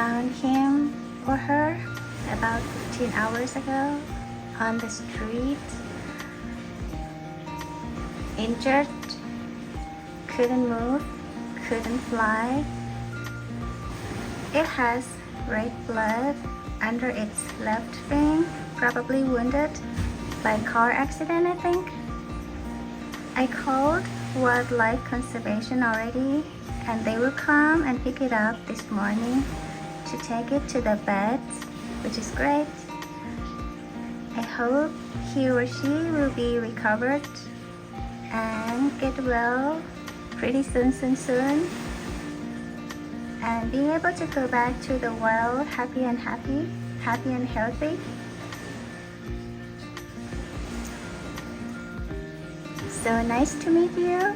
found him or her about 15 hours ago on the street, injured, couldn't move, couldn't fly. It has red blood under its left wing, probably wounded by car accident, I think. I called wildlife conservation already, and they will come and pick it up this morning to take it to the vet, which is great. I hope he or she will be recovered and get well pretty soon, and being able to go back to the world happy and healthy. So nice to meet you,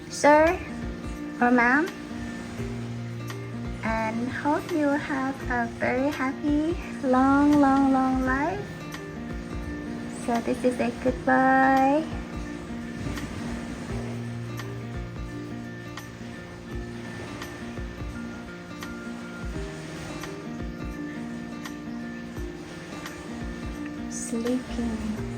sir or ma'am, and hope you have a very happy, long life. So this is a goodbye. Sleeping.